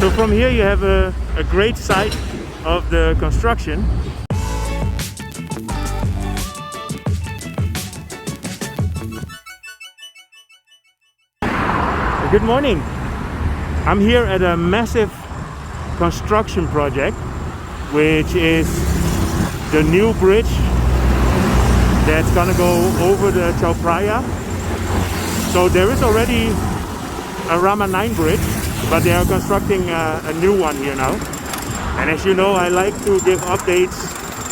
So from here you have a great sight of the construction. Good morning. I'm here at a massive construction project, which is the new bridge that's gonna go over the Chao Praya. So there is already a Rama 9 bridge, but they are constructing a new one here now. And as you know, I like to give updates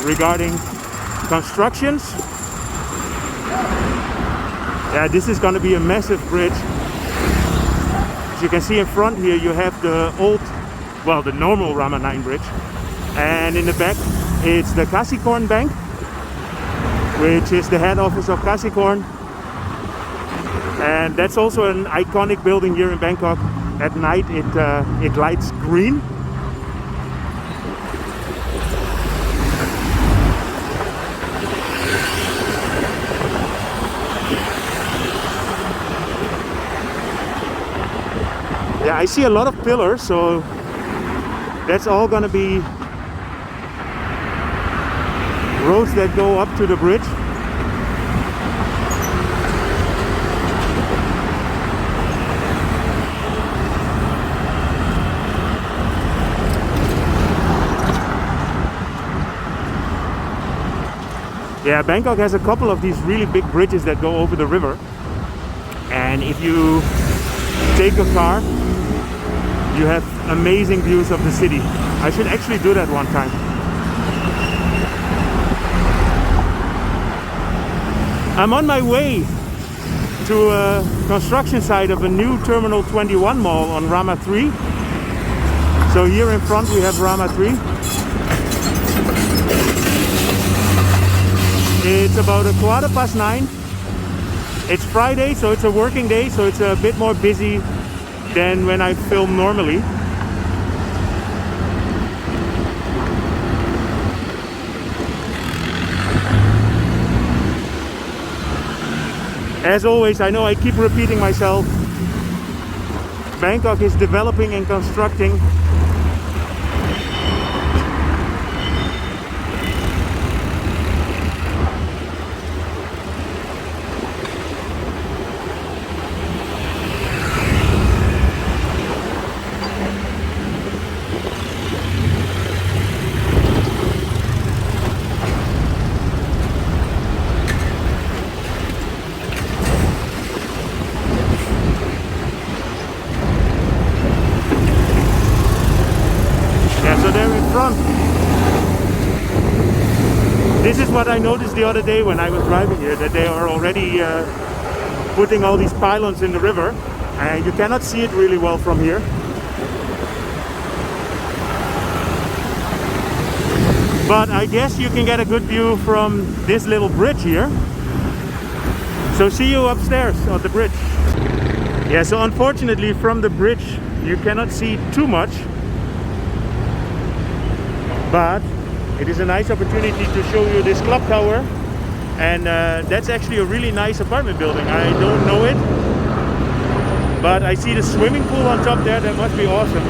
regarding constructions. Yeah, this is gonna be a massive bridge. As you can see in front here, you have the old, well, the normal Rama 9 bridge, and in the back it's the Kasikorn Bank, which is the head office of Kasikorn, and that's also an iconic building here in Bangkok. At night it lights green. Yeah, I see a lot of pillars, so that's all gonna be roads that go up to the bridge. Yeah, Bangkok has a couple of these really big bridges that go over the river, and if you take a car, you have amazing views of the city. I should actually do that one time. I'm on my way to a construction site of a new Terminal 21 mall on Rama 3. So here in front we have Rama 3. It's about 9:15. It's Friday, so it's a working day, so it's a bit more busy than when I film normally. As always, I know I keep repeating myself, Bangkok is developing and constructing. This is what I noticed the other day when I was driving here, that they are already putting all these pylons in the river, and you cannot see it really well from here. But I guess you can get a good view from this little bridge here. So see you upstairs on the bridge. Yeah, so unfortunately from the bridge you cannot see too much, but it is a nice opportunity to show you this clock tower, and that's actually a really nice apartment building. I don't know it, but I see the swimming pool on top there. That must be awesome.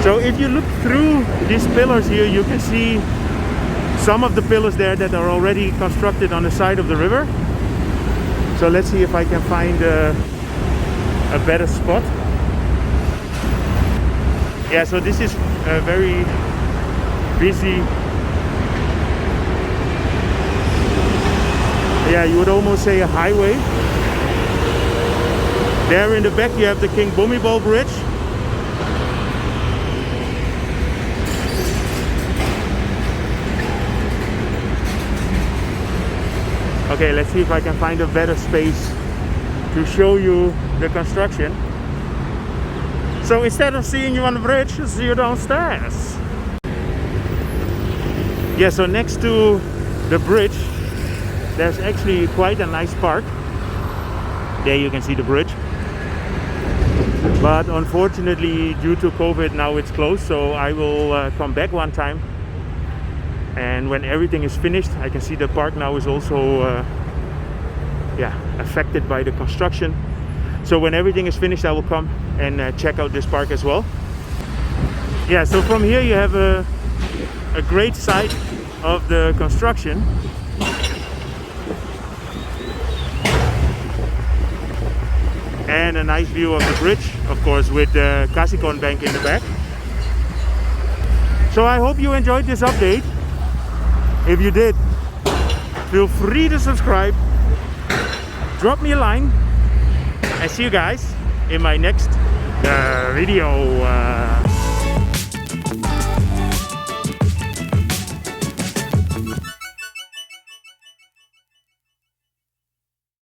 So if you look through these pillars here, you can see some of the pillars there that are already constructed on the side of the river. So let's see if I can find a better spot. Yeah, so this is a very busy, yeah, you would almost say a highway. There in the back you have the King Bhumibol Bridge. Okay, let's see if I can find a better space to show you the construction. So instead of seeing you on the bridge, see you downstairs. Yeah, so next to the bridge, there's actually quite a nice park. There you can see the bridge. But unfortunately, due to COVID, now it's closed. So I will come back one time. And when everything is finished, I can see the park now is also affected by the construction. So when everything is finished, I will come and check out this park as well. Yeah, so from here you have a great sight of the construction. And a nice view of the bridge, of course, with the Kasikon Bank in the back. So I hope you enjoyed this update. If you did, feel free to subscribe, drop me a line, and see you guys in my next video.